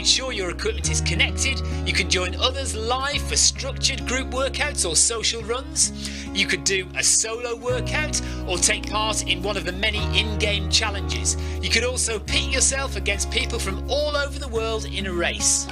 made sure your equipment is connected, you can join others live for structured group workouts or social runs. You could do a solo workout or take part in one of the many in-game challenges. You could also pit yourself against people from all over the world in a race.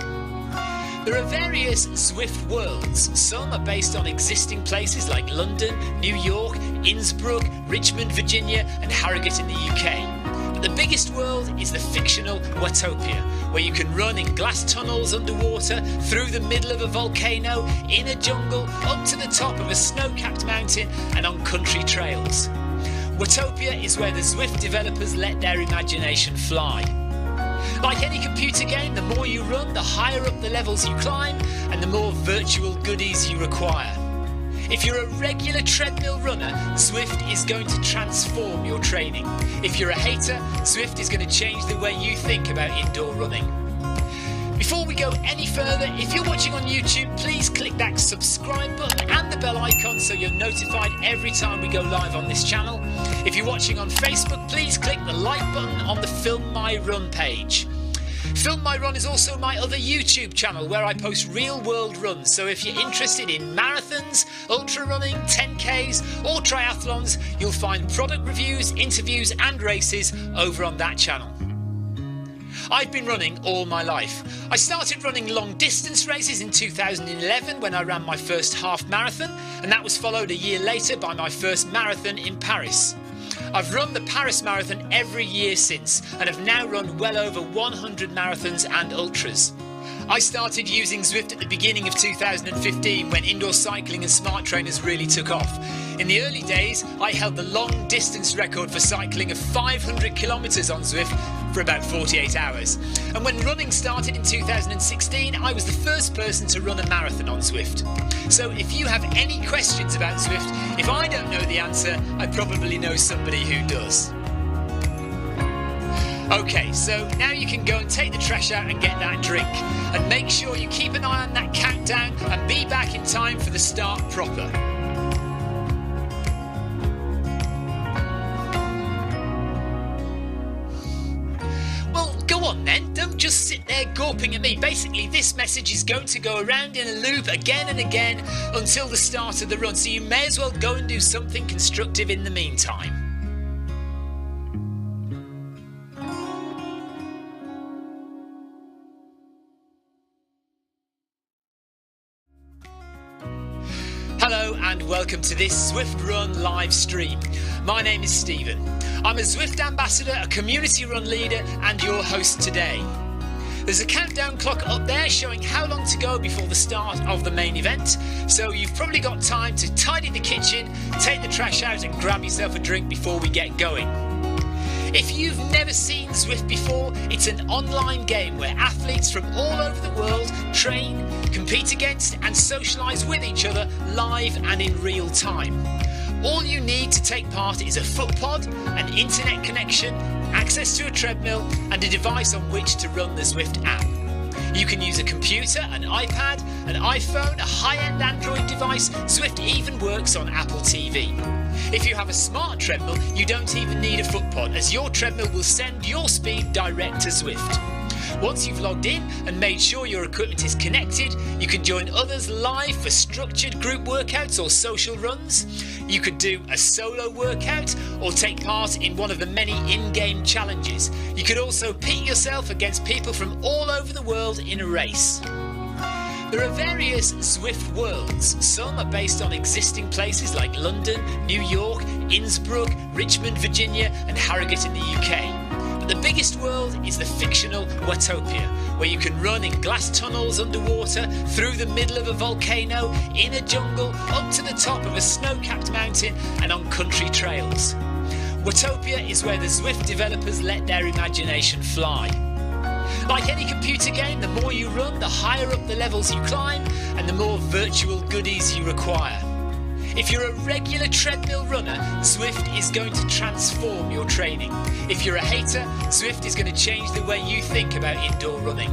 There are various Zwift Worlds. Some are based on existing places like London, New York, Innsbruck, Richmond, Virginia and Harrogate in the UK. But the biggest world is the fictional Watopia, where you can run in glass tunnels underwater, through the middle of a volcano, in a jungle, up to the top of a snow-capped mountain and on country trails. Watopia is where the Zwift developers let their imagination fly. Like any computer game, the more you run, the higher up the levels you climb and the more virtual goodies you require. If you're a regular treadmill runner, Zwift is going to transform your training. If you're a hater, Zwift is going to change the way you think about indoor running. Before we go any further, if you're watching on YouTube, please click that subscribe button and the bell icon so you're notified every time we go live on this channel. If you're watching on Facebook, please click the like button on the Film My Run page. Film My Run is also my other YouTube channel where I post real world runs, so if you're interested in marathons, ultra running, 10Ks or triathlons, you'll find product reviews, interviews and races over on that channel. I've been running all my life. I started running long distance races in 2011 when I ran my first half marathon, and that was followed a year later by my first marathon in Paris. I've run the Paris Marathon every year since and have now run well over 100 marathons and ultras. I started using Zwift at the beginning of 2015 when indoor cycling and smart trainers really took off. In the early days, I held the long distance record for cycling of 500 kilometres on Zwift for about 48 hours. And when running started in 2016, I was the first person to run a marathon on Zwift. So if you have any questions about Zwift, if I don't know the answer, I probably know somebody who does. Okay, so now you can go and take the trash out and get that drink. And make sure you keep an eye on that countdown and be back in time for the start proper. Well, go on then, don't just sit there gawping at me. Basically, this message is going to go around in a loop again and again until the start of the run, so you may as well go and do something constructive in the meantime. Hello and welcome to this Zwift Run live stream. My name is Stephen. I'm a Zwift ambassador, a community run leader and your host today. There's a countdown clock up there showing how long to go before the start of the main event, so you've probably got time to tidy the kitchen, take the trash out and grab yourself a drink before we get going. If you've never seen Zwift before, it's an online game where athletes from all over the world train, compete against and socialise with each other live and in real time. All you need to take part is a foot pod, an internet connection, access to a treadmill and a device on which to run the Zwift app. You can use a computer, an iPad, an iPhone, a high-end Android device. Zwift even works on Apple TV. If you have a smart treadmill, you don't even need a foot pod, as your treadmill will send your speed direct to Zwift. Once you've logged in and made sure your equipment is connected, you can join others live for structured group workouts or social runs. You could do a solo workout or take part in one of the many in-game challenges. You could also pit yourself against people from all over the world in a race. There are various Zwift Worlds. Some are based on existing places like London, New York, Innsbruck, Richmond, Virginia and Harrogate in the UK. But the biggest world is the fictional Watopia, where you can run in glass tunnels underwater, through the middle of a volcano, in a jungle, up to the top of a snow-capped mountain and on country trails. Watopia is where the Zwift developers let their imagination fly. Like any computer game, the more you run, the higher up the levels you climb and the more virtual goodies you require. If you're a regular treadmill runner, Zwift is going to transform your training. If you're a hater, Zwift is going to change the way you think about indoor running.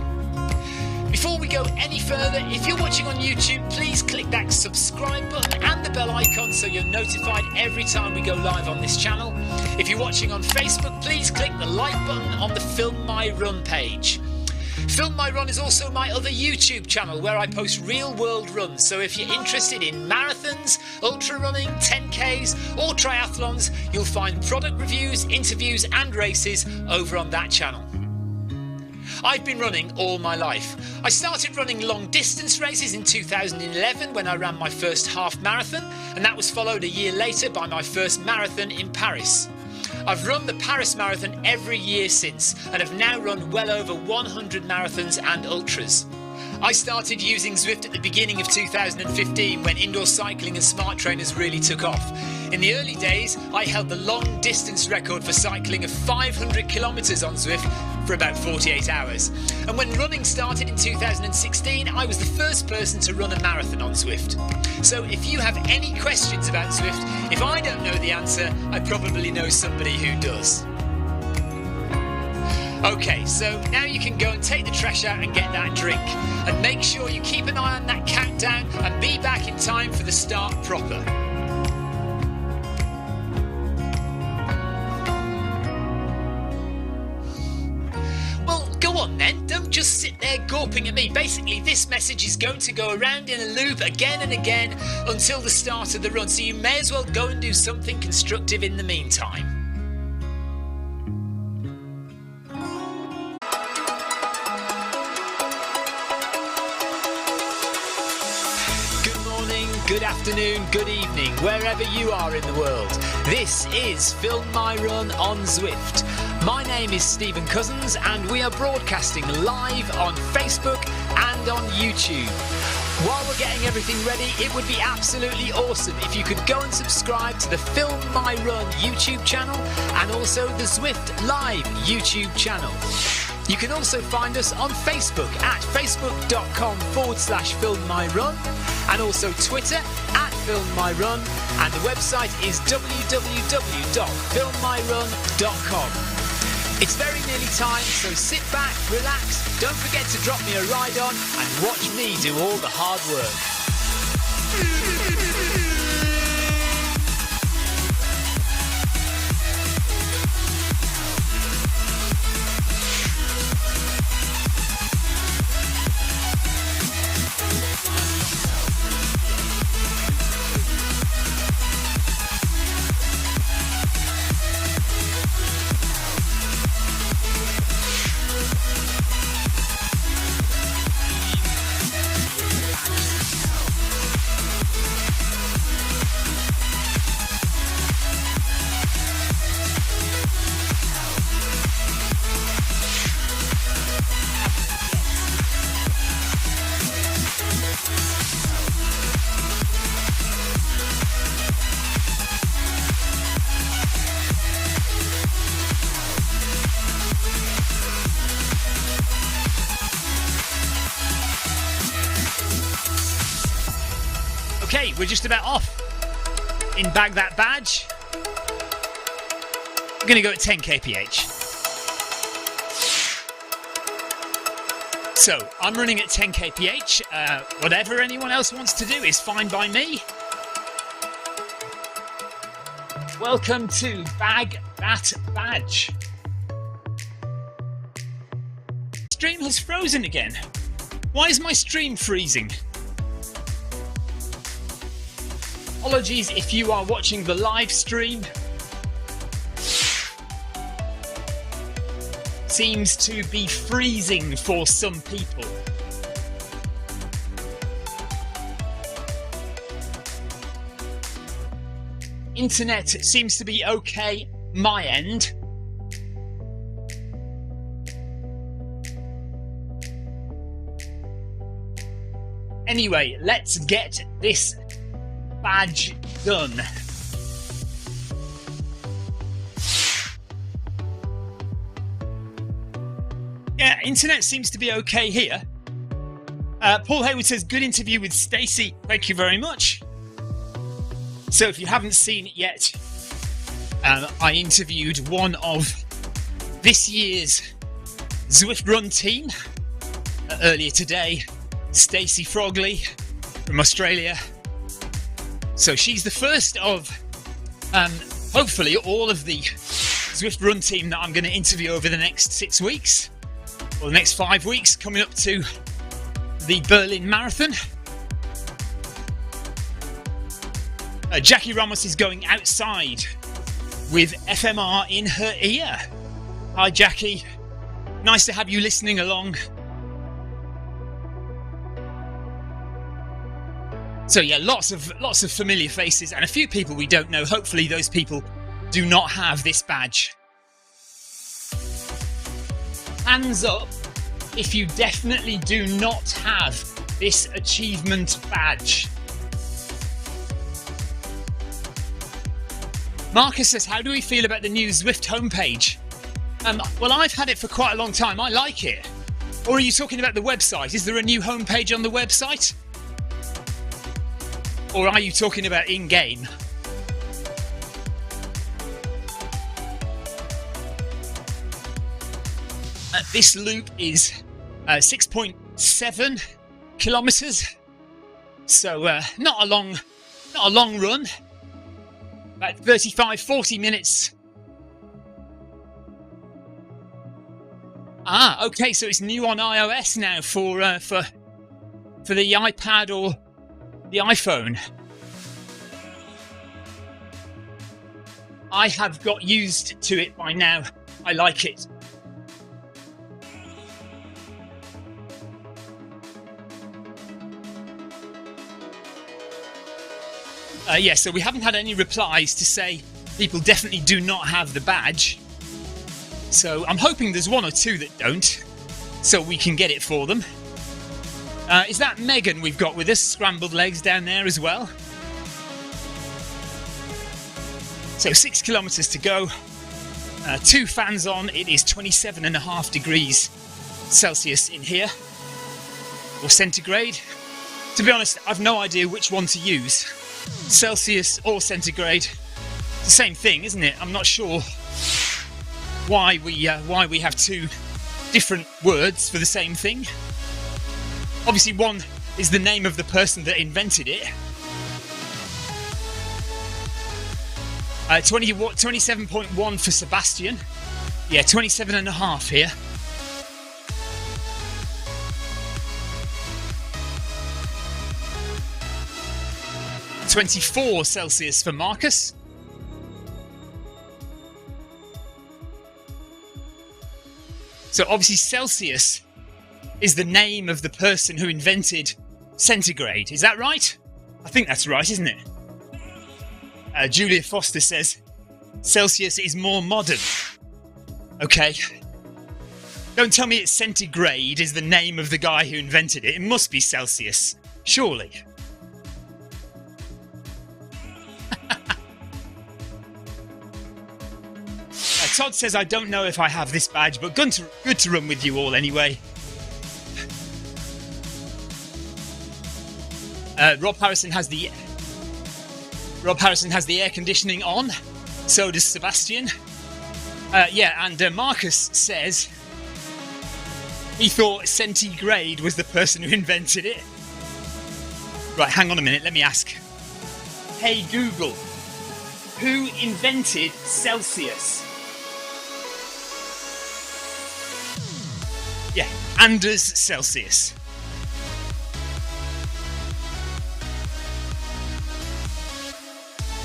Before we go any further, if you're watching on YouTube, please click that subscribe button and the bell icon so you're notified every time we go live on this channel. If you're watching on Facebook, please click the like button on the Film My Run page. Film My Run is also my other YouTube channel where I post real world runs, so if you're interested in marathons, ultra running, 10Ks or triathlons, you'll find product reviews, interviews and races over on that channel. I've been running all my life. I started running long distance races in 2011 when I ran my first half marathon, and that was followed a year later by my first marathon in Paris. I've run the Paris Marathon every year since and have now run well over 100 marathons and ultras. I started using Zwift at the beginning of 2015 when indoor cycling and smart trainers really took off. In the early days, I held the long distance record for cycling of 500 kilometres on Zwift for about 48 hours. And when running started in 2016, I was the first person to run a marathon on Zwift. So if you have any questions about Zwift, if I don't know the answer, I probably know somebody who does. Okay, so now you can go and take the trash out and get that drink. And make sure you keep an eye on that countdown and be back in time for the start proper. Well, go on then, don't just sit there gawping at me. Basically, this message is going to go around in a loop again and again until the start of the run, so you may as well go and do something constructive in the meantime. Good afternoon, good evening, wherever you are in the world. This is Film My Run on Zwift. My name is Stephen Cousins and we are broadcasting live on Facebook and on YouTube. While we're getting everything ready, it would be absolutely awesome if you could go and subscribe to the Film My Run YouTube channel and also the Zwift Live YouTube channel. You can also find us on Facebook at facebook.com/filmmyrun and also Twitter at filmmyrun, and the website is www.filmmyrun.com. It's very nearly time, so sit back, relax, don't forget to drop me a ride on and watch me do all the hard work. Okay, we're just about off. In bag that badge. I'm going to go at 10 kph. So, I'm running at 10 kph. Whatever anyone else wants to do is fine by me. Welcome to Bag That Badge. Stream has frozen again. Why is my stream freezing? Apologies if you are watching the live stream. Seems to be freezing for some people. Internet seems to be okay my end. Anyway, let's get this badge done. Yeah, internet seems to be okay here. Paul Hayward says, good interview with Stacey. Thank you very much. So if you haven't seen it yet, I interviewed one of this year's Zwift Run team earlier today, Stacey Frogley from Australia. So she's the first of, hopefully, all of the Zwift Run team that I'm going to interview over the next 6 weeks. the next 5 weeks coming up to the Berlin Marathon. Jackie Ramos is going outside with FMR in her ear. Hi Jackie, nice to have you listening along. So yeah, lots of familiar faces and a few people we don't know. Hopefully those people do not have this badge. Hands up if you definitely do not have this achievement badge. Marcus says, how do we feel about the new Zwift homepage? Well, I've had it for quite a long time. I like it. Or are you talking about the website? Is there a new homepage on the website? Or are you talking about in-game? This loop is 6.7 kilometers. So not a long run. About 35-40 minutes. Ah, okay, so it's new on iOS now for the iPad or the iPhone. I have got used to it by now. I like it. Yeah, so we haven't had any replies to say people definitely do not have the badge. So I'm hoping there's one or two that don't, so we can get it for them. Is that Megan we've got with us? Scrambled legs down there as well. So 6 kilometers to go. 2 fans on. It is 27.5 degrees Celsius in here. Or centigrade. To be honest, I've no idea which one to use. Celsius or centigrade. It's the same thing, isn't it? I'm not sure why we have 2 different words for the same thing. Obviously one is the name of the person that invented it. 27.1 for Sebastian. Yeah, 27.5 here. (24 Celsius for Marcus. So obviously Celsius is the name of the person who invented centigrade. Is that right? I think that's right, isn't it? Julia Foster says Celsius is more modern. Okay. Don't tell me it's centigrade is the name of the guy who invented it. It must be Celsius, surely. Todd says, I don't know if I have this badge, but good to run with you all anyway. Rob Harrison has the air conditioning on. So does Sebastian. Yeah, and Marcus says he thought centigrade was the person who invented it. Right, hang on a minute, let me ask. Hey Google, who invented Celsius? Yeah, Anders Celsius.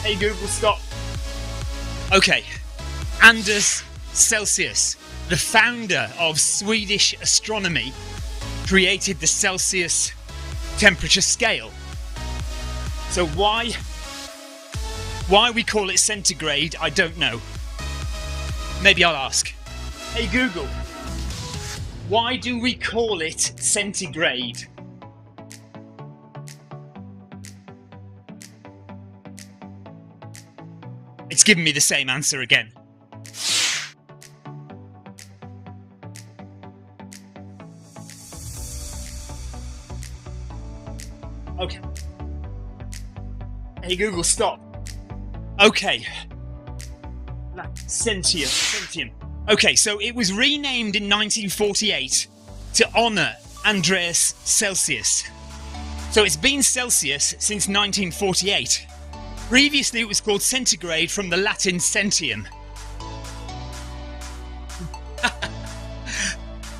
Hey Google, stop. Okay, Anders Celsius, the founder of Swedish astronomy, created the Celsius temperature scale. So why we call it centigrade, I don't know. Maybe I'll ask. Hey Google, why do we call it centigrade? It's given me the same answer again. Okay. Hey Google, stop. Okay. Centium. Okay, so it was renamed in 1948 to honour Andreas Celsius. So it's been Celsius since 1948. Previously it was called centigrade from the Latin centium.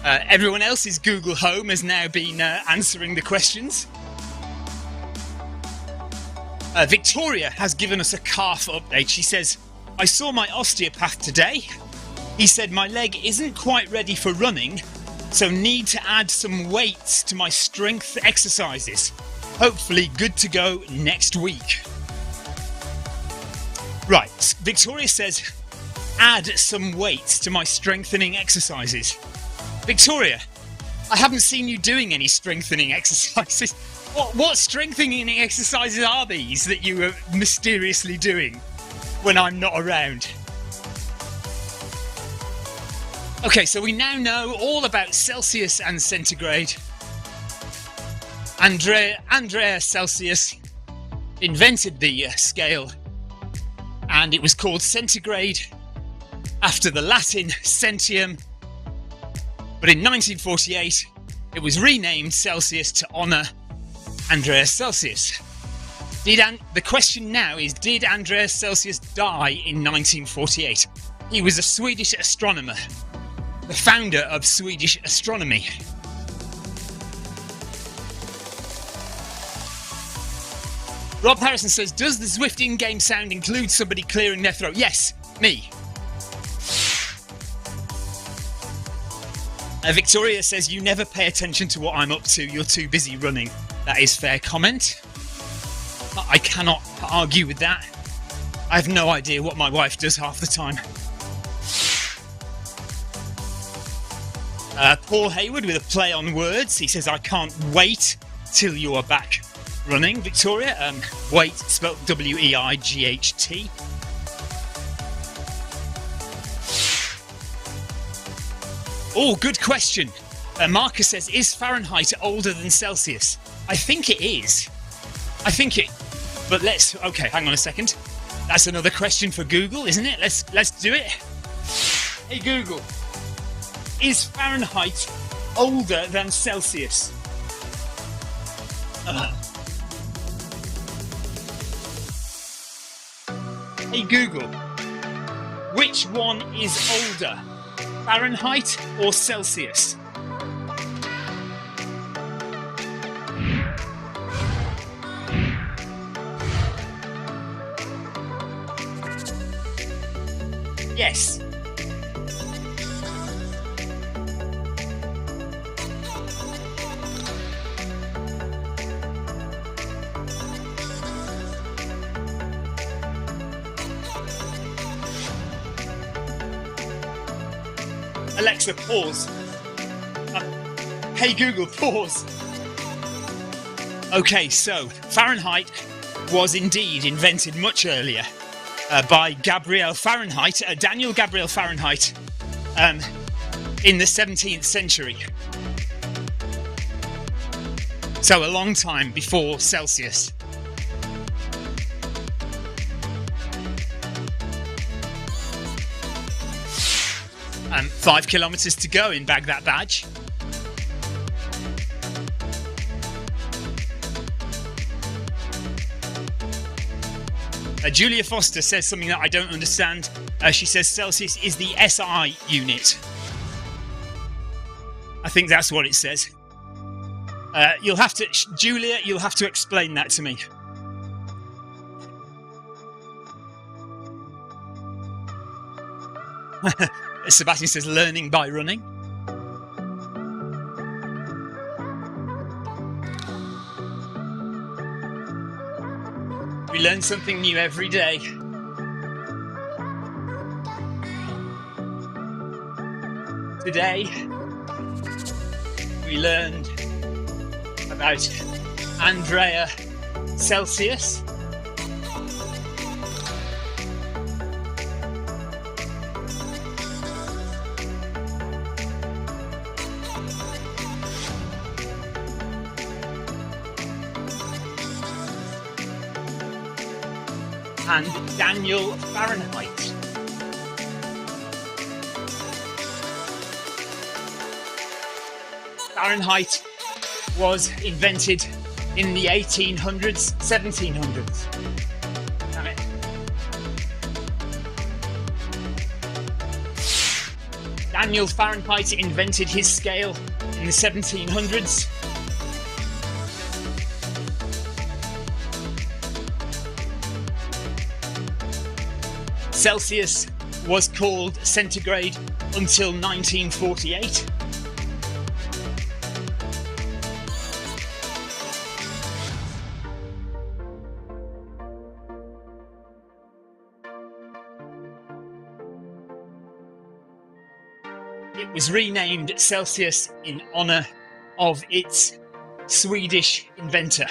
Everyone else's Google Home has now been answering the questions. Victoria has given us a calf update. She says, I saw my osteopath today. He said my leg isn't quite ready for running, so need to add some weights to my strength exercises. Hopefully good to go next week. Right, Victoria says, add some weights to my strengthening exercises. Victoria, I haven't seen you doing any strengthening exercises. What strengthening exercises are these that you are mysteriously doing when I'm not around? Okay, so we now know all about Celsius and centigrade. Andrea Celsius invented the scale, and it was called centigrade after the Latin centium. But in 1948, it was renamed Celsius to honour Andreas Celsius. The question now is, did Andreas Celsius die in 1948? He was a Swedish astronomer, the founder of Swedish astronomy. Rob Harrison says, does the Zwift in-game sound include somebody clearing their throat? Yes, me. Victoria says, you never pay attention to what I'm up to, you're too busy running. That is fair comment. I cannot argue with that. I have no idea what my wife does half the time. Paul Hayward with a play on words. He says, I can't wait till you are back running. Victoria, wait, spelled W-E-I-G-H-T. Oh, good question. Marcus says, is Fahrenheit older than Celsius? I think it is. But okay, hang on a second. That's another question for Google, isn't it? Let's do it. Hey Google, is Fahrenheit older than Celsius? Hey Google, which one is older? Fahrenheit or Celsius? Yes. Alexa, pause. Hey Google, pause. Okay, so Fahrenheit was indeed invented much earlier by Daniel Gabriel Fahrenheit in the 17th century. So a long time before Celsius. 5 kilometres to go in Bag That Badge. Julia Foster says something that I don't understand. She says Celsius is the SI unit. I think that's what it says. Julia, you'll have to explain that to me. Sebastian says learning by running. We learn something new every day. Today, we learned about Andrea Celsius. And Daniel Fahrenheit. Fahrenheit was invented in the 1800s, 1700s. Damn it. Daniel Fahrenheit invented his scale in the 1700s. Celsius was called centigrade until 1948. It was renamed Celsius in honour of its Swedish inventor.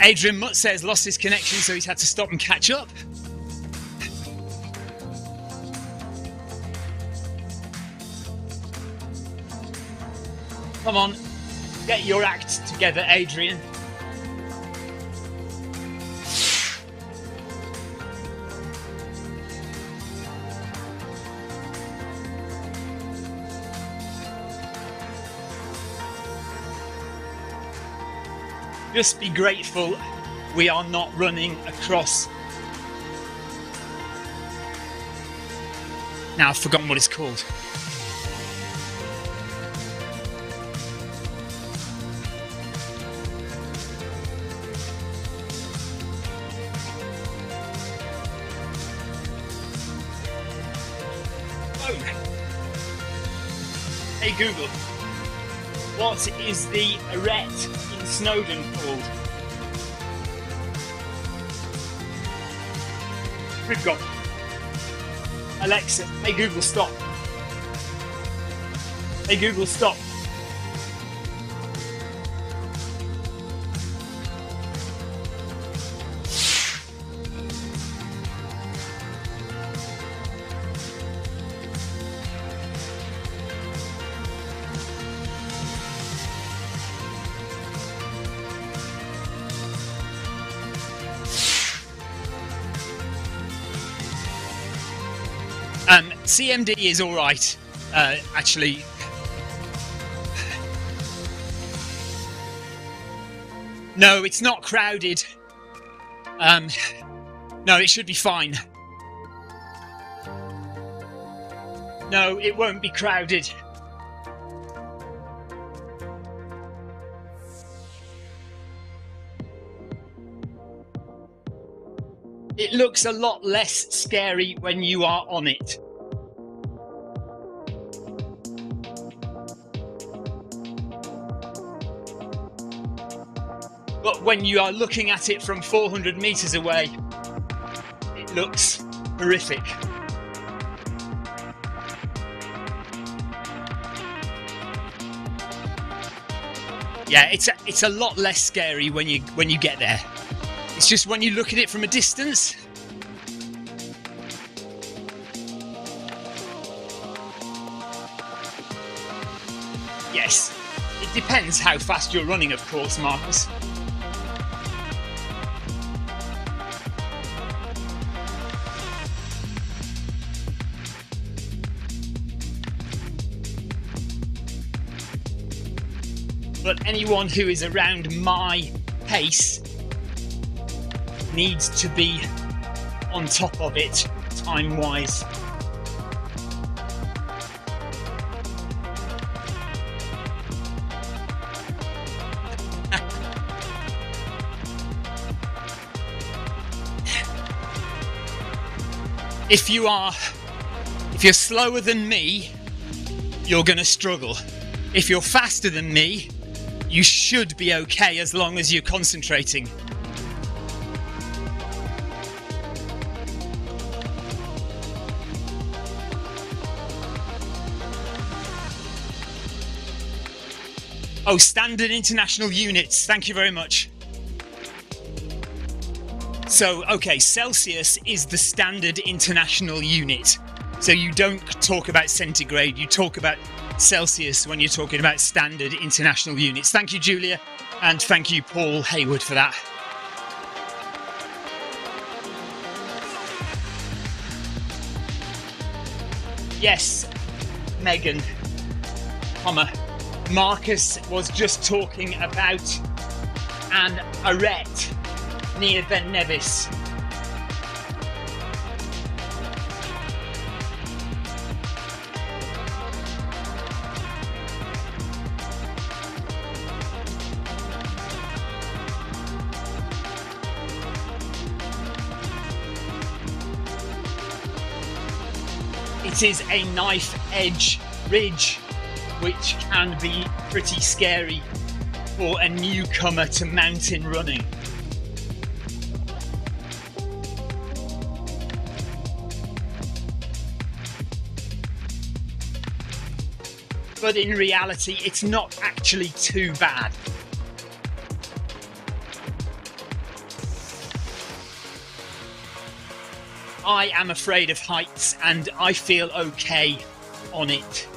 Adrian Mutt says lost his connection, so he's had to stop and catch up. Come on, get your act together, Adrian. Just be grateful we are not running across. Now I've forgotten what it's called. Oh. Hey Google, what is the arete in Snowdon called? Good God. Alexa, hey Google, stop. Hey Google, stop. CMD is all right, actually. No, it's not crowded. No, it should be fine. No, it won't be crowded. It looks a lot less scary when you are on it. But when you are looking at it from 400 meters away, it looks horrific. Yeah, it's a lot less scary when you get there. It's just when you look at it from a distance. Yes, it depends how fast you're running, of course, Marcus. But anyone who is around my pace needs to be on top of it time-wise. If you're slower than me, you're going to struggle. If you're faster than me, you should be okay as long as you're concentrating. Oh, standard international units. Thank you very much. So, okay, Celsius is the standard international unit. So you don't talk about centigrade, you talk about Celsius when you're talking about standard international units. Thank you, Julia, and thank you, Paul Hayward, for that. Yes, Megan, Marcus was just talking about an arete near Ben Nevis. It is a knife edge ridge, which can be pretty scary for a newcomer to mountain running. But in reality, it's not actually too bad. I am afraid of heights and I feel okay on it.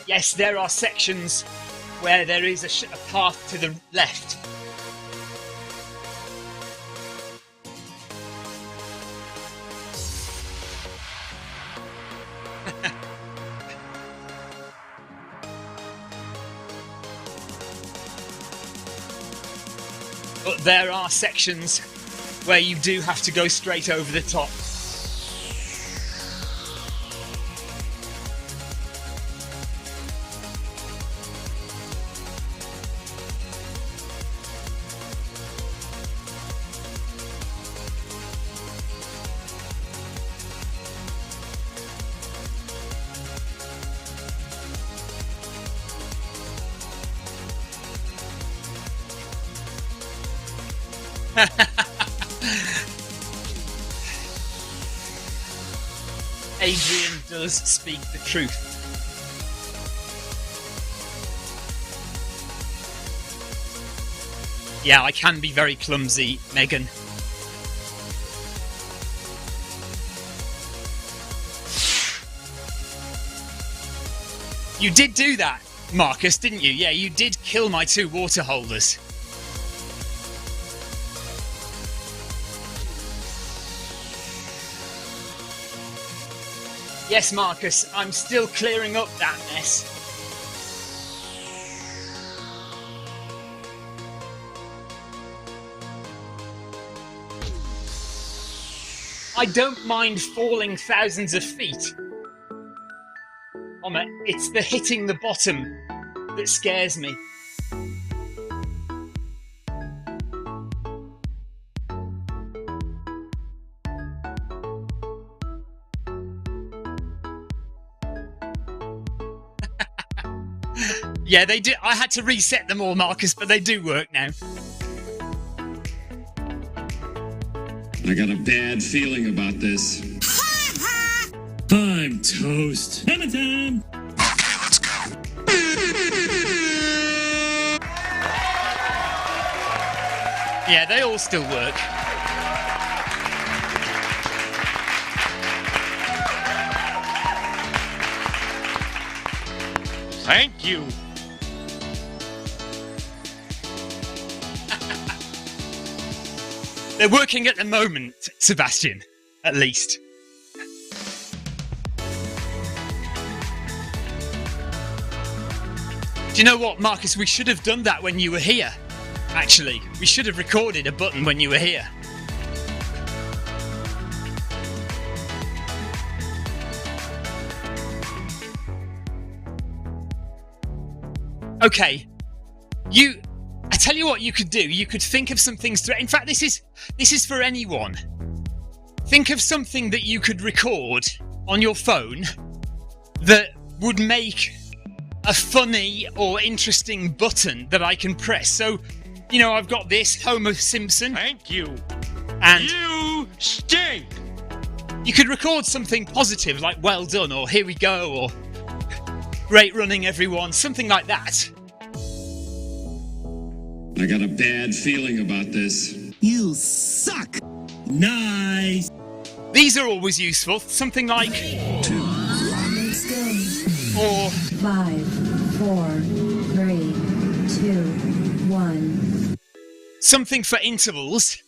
Yes, there are sections where there is a path to the left. But there are sections where you do have to go straight over the top. Adrian does speak the truth. Yeah, I can be very clumsy, Megan. You did do that, Marcus, didn't you? Yeah, you did kill my 2 water holders. Yes, Marcus, I'm still clearing up that mess. I don't mind falling thousands of feet. It's the hitting the bottom that scares me. Yeah, they do. I had to reset them all, Marcus, but they do work now. I got a bad feeling about this. I'm toast. Hammer time! Okay, let's go. Yeah, they all still work. Thank you. They're working at the moment, Sebastian, at least. Do you know what, Marcus? We should have done that when you were here, actually. We should have recorded a button when you were here. Okay, I tell you what you could do. You could think of some things to. In fact, this is for anyone. Think of something that you could record on your phone that would make a funny or interesting button that I can press. So, I've got this Homer Simpson. Thank you. And you stink. You could record something positive like "well done" or "here we go" or "great running, everyone," something like that. I got a bad feeling about this. You suck. Nice. These are always useful. Something like 2. or 5, 4, 3, 2, 1. Something for intervals.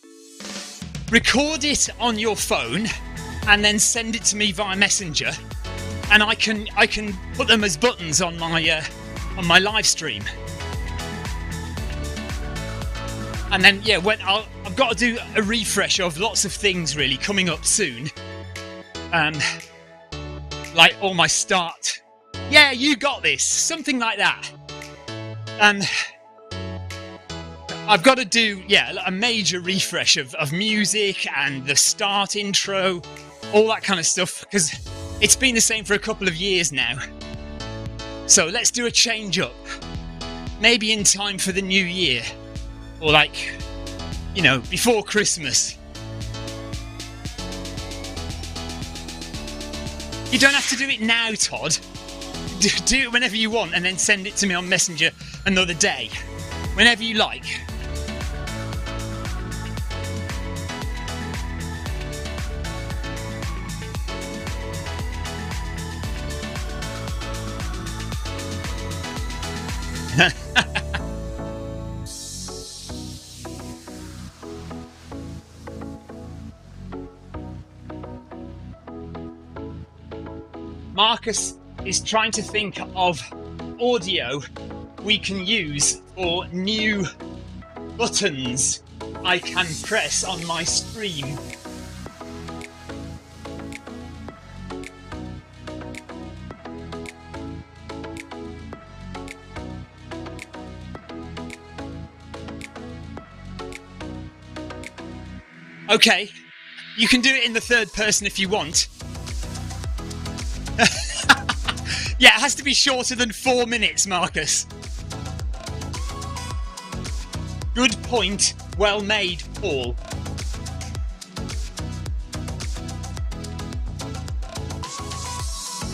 Record it on your phone and then send it to me via Messenger, and I can put them as buttons on my live stream. And then I've got to do a refresh of lots of things really coming up soon. Like all my start. Yeah, you got this. Something like that. I've got to do a major refresh of music and the start intro, all that kind of stuff, because it's been the same for a couple of years now. So let's do a change up. Maybe in time for the new year. Or before Christmas. You don't have to do it now, Todd. Do it whenever you want and then send it to me on Messenger another day. Whenever you like. Marcus is trying to think of audio we can use for new buttons I can press on my stream. Okay, you can do it in the third person if you want. Yeah, it has to be shorter than 4 minutes, Marcus. Good point. Well made, Paul.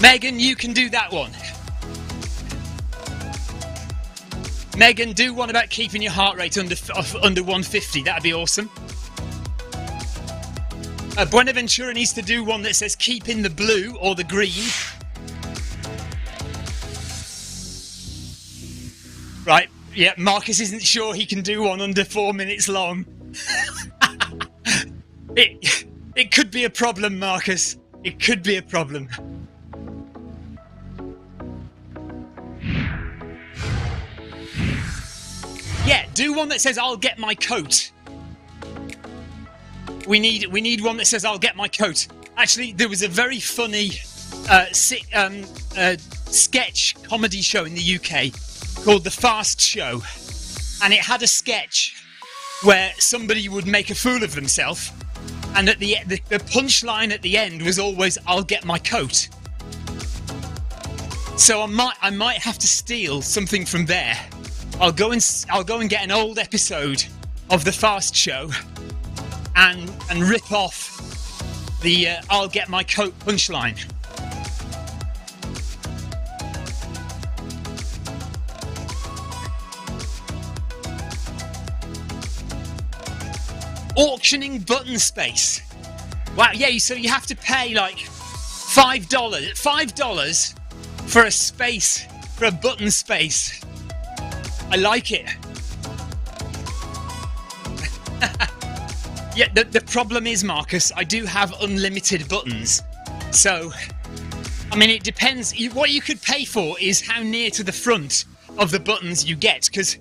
Megan, you can do that one. Megan, do one about keeping your heart rate under 150. That'd be awesome. Buenaventura needs to do one that says keep in the blue or the green. Right, yeah, Marcus isn't sure he can do one under 4 minutes long. It could be a problem, Marcus. It could be a problem. Yeah, do one that says I'll get my coat. We need one that says I'll get my coat. Actually, there was a very funny sketch comedy show in the UK called The Fast Show, and it had a sketch where somebody would make a fool of themselves, and at the punchline at the end was always "I'll get my coat." So I might have to steal something from there. I'll go and get an old episode of The Fast Show and rip off the "I'll get my coat" punchline. Auctioning button space. Wow, yeah, so you have to pay like $5 for a space, for a button space. I like it. Yeah, the problem is, Marcus, I do have unlimited buttons. So, I mean, it depends. What you could pay for is how near to the front of the buttons you get, because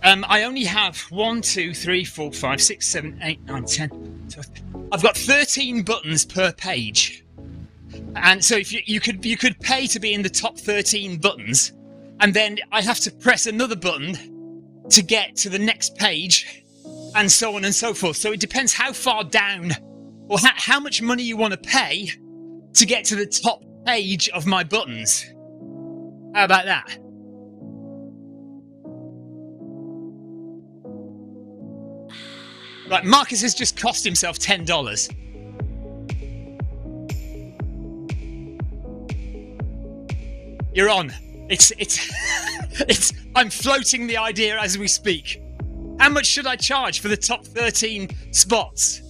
I only have 1, 2, 3, 4, 5, 6, 7, 8, 9, 10. 12. I've got 13 buttons per page. And so if you could pay to be in the top 13 buttons, and then I have to press another button to get to the next page, and so on and so forth. So it depends how far down, or how much money you want to pay to get to the top page of my buttons. How about that? Right, Marcus has just cost himself $10. You're on. It's. I'm floating the idea as we speak. How much should I charge for the top 13 spots?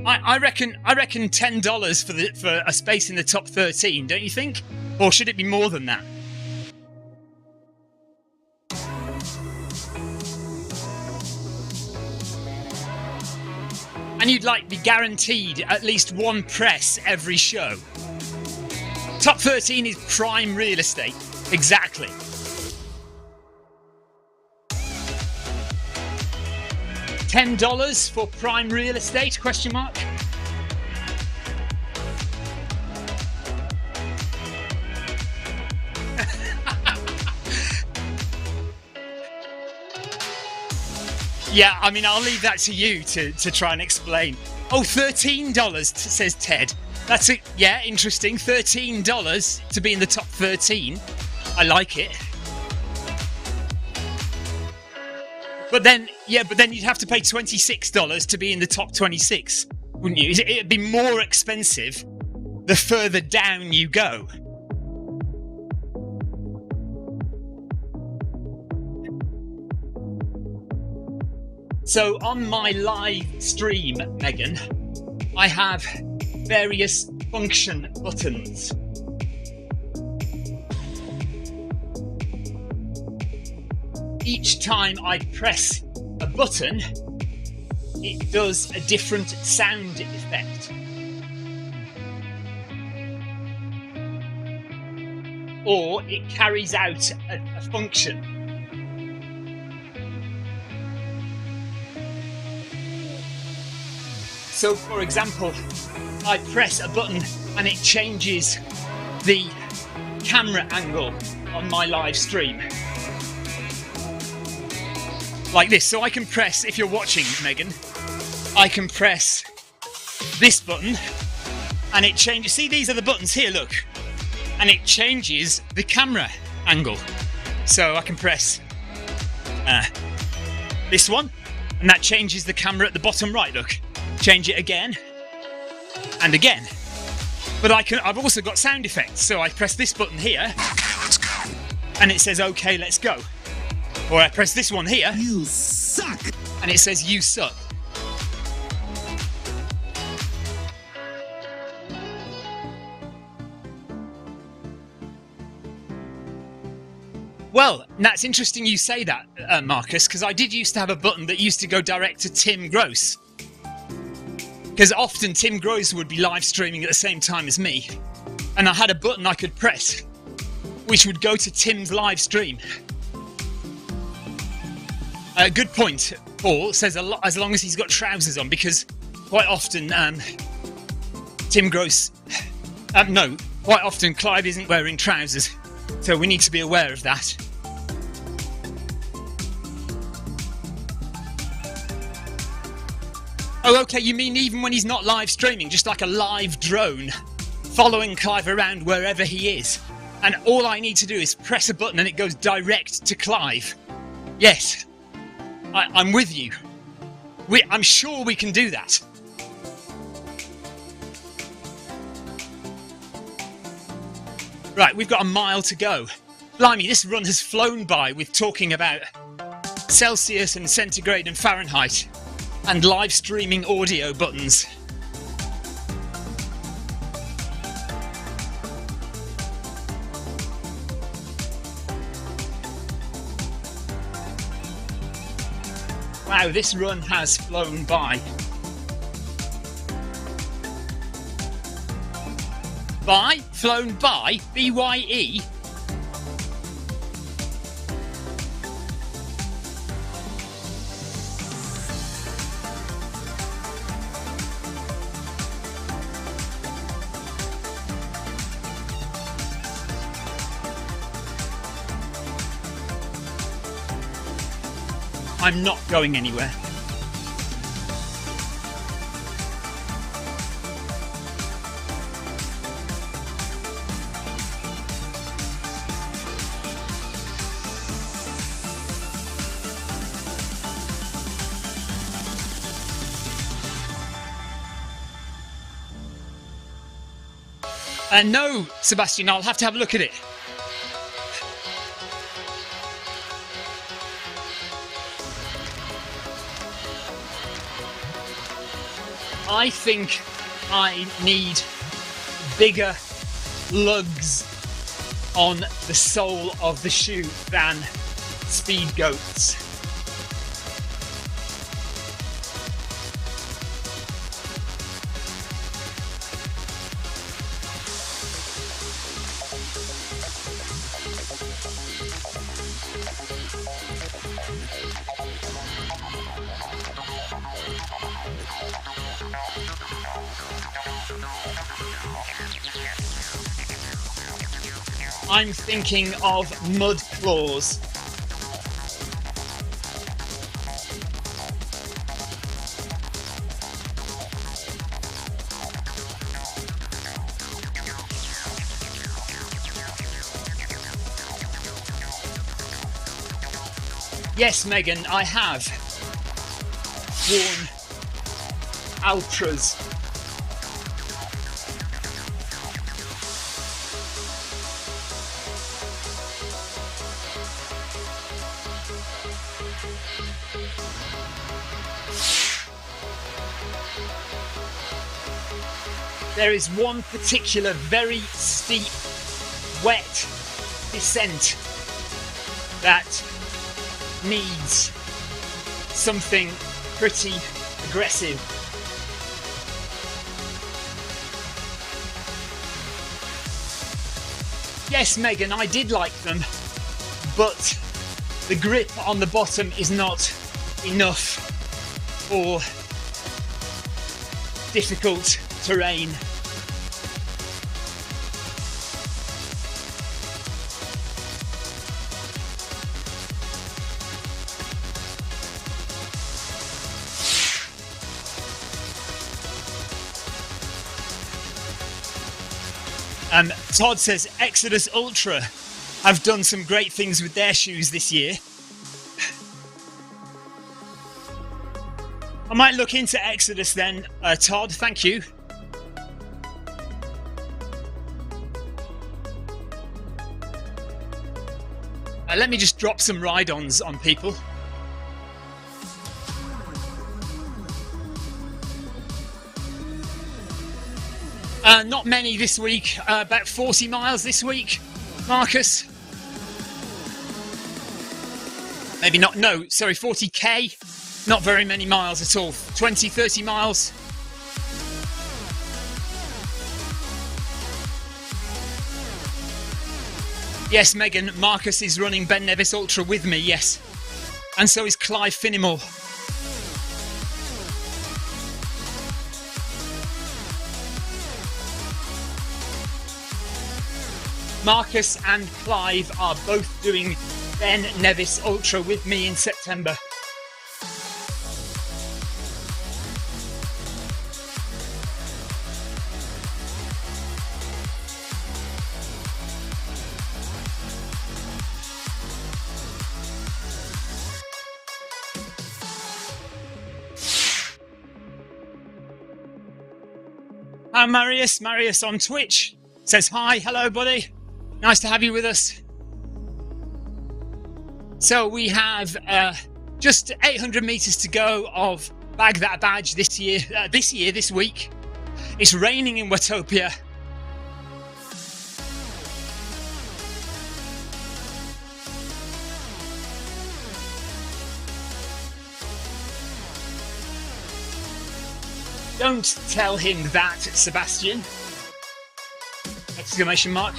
I reckon $10 for a space in the top 13, don't you think? Or should it be more than that? And you'd like be guaranteed at least one press every show. Top 13 is prime real estate. Exactly. $10 for prime real estate, question mark? Yeah, I mean, I'll leave that to you to try and explain. Oh, $13, says Ted. That's it. Yeah, interesting. $13 to be in the top 13. I like it. But then you'd have to pay $26 to be in the top 26, wouldn't you? It'd be more expensive the further down you go. So on my live stream, Megan, I have various function buttons. Each time I press a button, it does a different sound effect. Or it carries out a function. So, for example, I press a button and it changes the camera angle on my live stream. Like this. So I can press, if you're watching, Megan, I can press this button and it changes. See, these are the buttons here, look. And it changes the camera angle. So I can press this one and that changes the camera at the bottom right, look. Change it again and again. But I've also got sound effects. So I press this button here. Okay, let's go. And it says, okay, let's go. Or I press this one here. You suck! And it says, you suck. Well, that's interesting you say that, Marcus, because I did used to have a button that used to go direct to Tim Gross. Because often Tim Gross would be live streaming at the same time as me. And I had a button I could press, which would go to Tim's live stream. Good point, Paul says a lot, as long as he's got trousers on, because quite often Tim Gross... no, quite often Clive isn't wearing trousers. So we need to be aware of that. Oh, okay, you mean even when he's not live streaming, just like a live drone following Clive around wherever he is. And all I need to do is press a button and it goes direct to Clive. Yes, I'm with you. I'm sure we can do that. Right, we've got a mile to go. Blimey, this run has flown by with talking about Celsius and centigrade and Fahrenheit and live streaming audio buttons. Wow, this run has flown by. By? Flown by? B-Y-E? I'm not going anywhere. No, Sebastian, I'll have to have a look at it. I think I need bigger lugs on the sole of the shoe than speed goats. I'm thinking of mud claws. Yes, Megan, I have worn Ultras. There is one particular very steep, wet descent that needs something pretty aggressive. Yes, Megan, I did like them, but the grip on the bottom is not enough for difficult terrain. Todd says Exodus Ultra have done some great things with their shoes this year. I might look into Exodus then, Todd, thank you. Let me just drop some ride-ons on people. Not many this week, about 40 miles this week, Marcus. Maybe not, no, sorry, 40k. Not very many miles at all. 20, 30 miles. Yes, Megan, Marcus is running Ben Nevis Ultra with me, yes. And so is Clive Finnemore. Marcus and Clive are both doing Ben Nevis Ultra with me in September. Marius on Twitch says hi, hello buddy, nice to have you with us. So we have just 800 meters to go of Bag That Badge this week. It's raining in Watopia. Don't tell him that, Sebastian! Exclamation mark.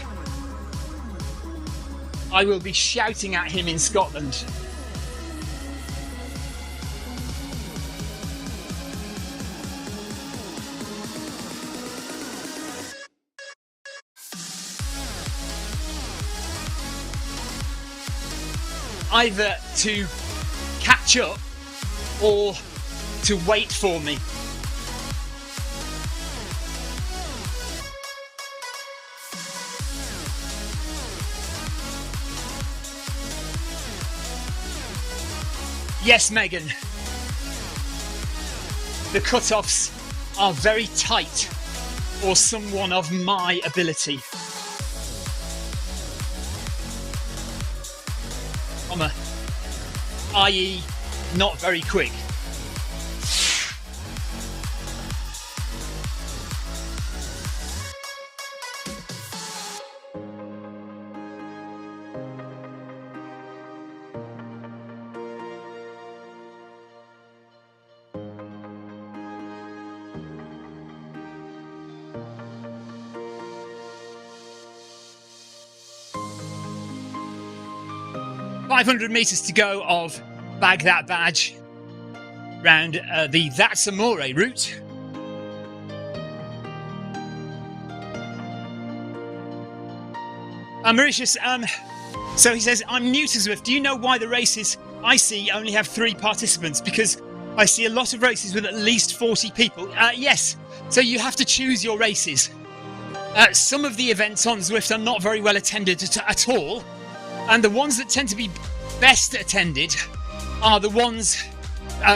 I will be shouting at him in Scotland. Either to catch up or to wait for me. Yes, Megan. The cut-offs are very tight for someone of my ability. I.e., not very quick. .500 meters to go of Bag That Badge round the That's Amore route. Mauritius, so he says, I'm new to Zwift. Do you know why the races I see only have 3 participants? Because I see a lot of races with at least 40 people. Yes, so you have to choose your races. Some of the events on Zwift are not very well attended at all. And the ones that tend to be best attended are the ones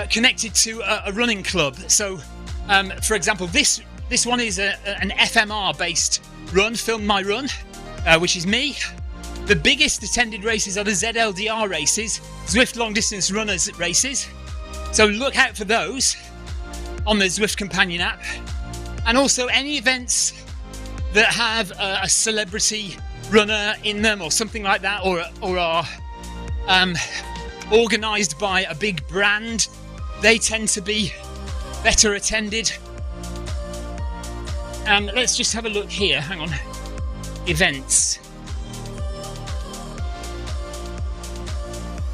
connected to a running club. So, for example, this one is an FMR-based run, Film My Run, which is me. The biggest attended races are the ZLDR races, Zwift Long Distance Runners races. So look out for those on the Zwift Companion app. And also any events that have a celebrity runner in them or something like that, or are organised by a big brand, they tend to be better attended. Let's just have a look here. Hang on. Events.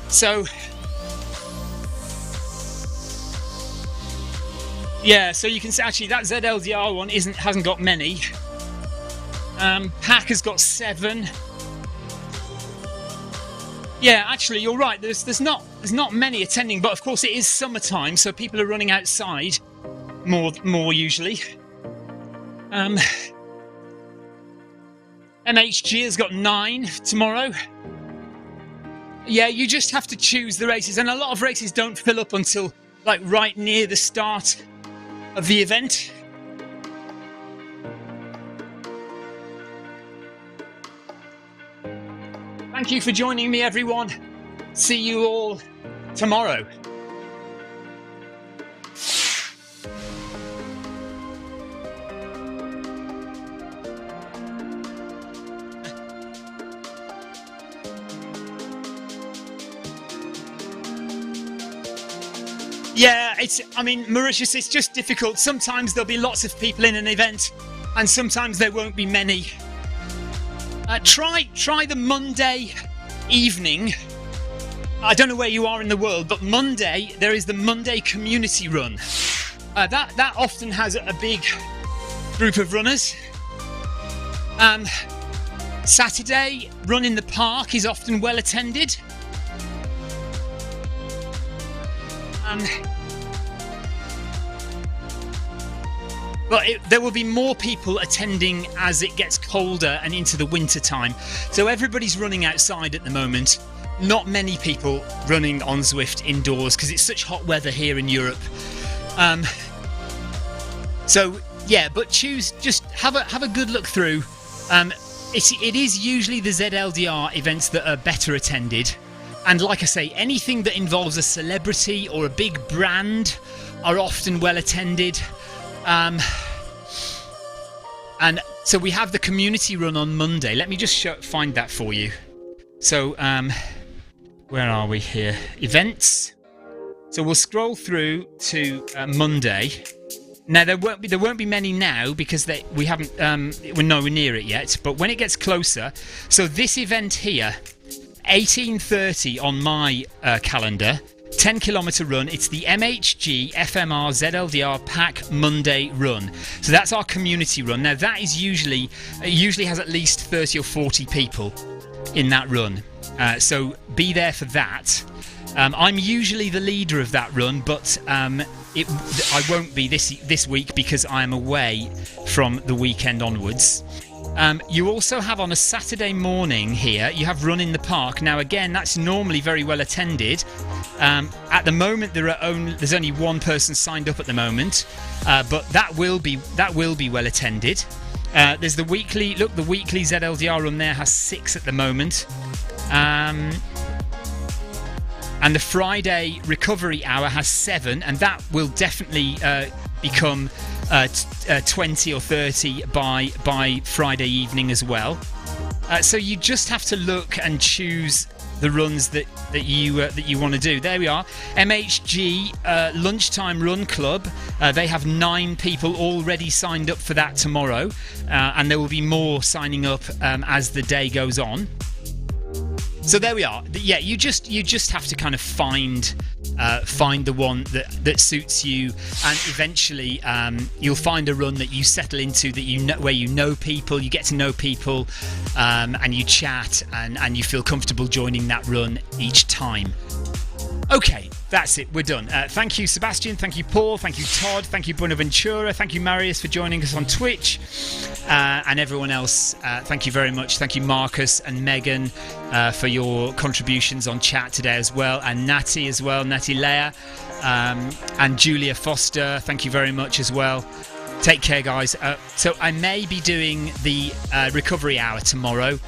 So yeah, so you can see actually that ZLDR one hasn't got many. Pack has got 7. Yeah, actually you're right. There's not many attending, but of course it is summertime, so people are running outside more usually. MHG has got 9 tomorrow. Yeah, you just have to choose the races, and a lot of races don't fill up until like right near the start of the event. Thank you for joining me, everyone. See you all tomorrow. Yeah, Mauritius, it's just difficult. Sometimes there'll be lots of people in an event, and sometimes there won't be many. Try the Monday evening. I don't know where you are in the world, but Monday, there is the Monday community run. That often has a big group of runners. Saturday, Run in the Park is often well attended. But there will be more people attending as it gets colder and into the winter time. So everybody's running outside at the moment. Not many people running on Zwift indoors because it's such hot weather here in Europe. So yeah, but just have a good look through. It is usually the ZLDR events that are better attended. And like I say, anything that involves a celebrity or a big brand are often well attended. And so we have the community run on Monday. Let me just find that for you. So where are we here? Events. So we'll scroll through to Monday. Now there won't be many now because we're nowhere near it yet. But when it gets closer, so this event here, 18:30 on my calendar, 10-kilometer run. It's the MHG FMR ZLDR Pack Monday run. So that's our community run. Now that is usually has at least 30 or 40 people in that run. So be there for that. I'm usually the leader of that run, but I won't be this week because I am away from the weekend onwards. You also have on a Saturday morning here, you have Run in the Park. Now again, that's normally very well attended. At the moment there's only one person signed up at the moment, but that will be well attended. There's the weekly ZLDR run there has 6 at the moment. And the Friday recovery hour has 7, and that will definitely become 20 or 30 by Friday evening as well. So you just have to look and choose the runs that you want to do. There we are. MHG Lunchtime Run Club. They have 9 people already signed up for that tomorrow, and there will be more signing up as the day goes on. So there we are. Yeah, you just have to kind of find the one that suits you, and eventually you'll find a run that you settle into, that you know, where you know people, you get to know people, and you chat, and you feel comfortable joining that run each time. Okay, that's it. We're done. Thank you, Sebastian. Thank you, Paul. Thank you, Todd. Thank you, Buenaventura. Thank you, Marius, for joining us on Twitch. And everyone else, thank you very much. Thank you, Marcus and Megan, for your contributions on chat today as well. And Natty as well, Natty Leah. And Julia Foster, thank you very much as well. Take care, guys. So I may be doing the recovery hour tomorrow.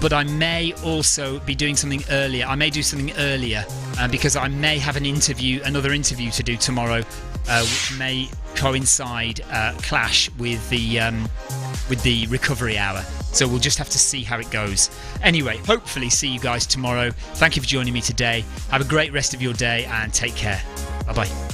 But I may also be doing something earlier. I may do something earlier because I may have another interview to do tomorrow, which may coincide, clash with the recovery hour. So we'll just have to see how it goes. Anyway, hopefully see you guys tomorrow. Thank you for joining me today. Have a great rest of your day and take care. Bye-bye.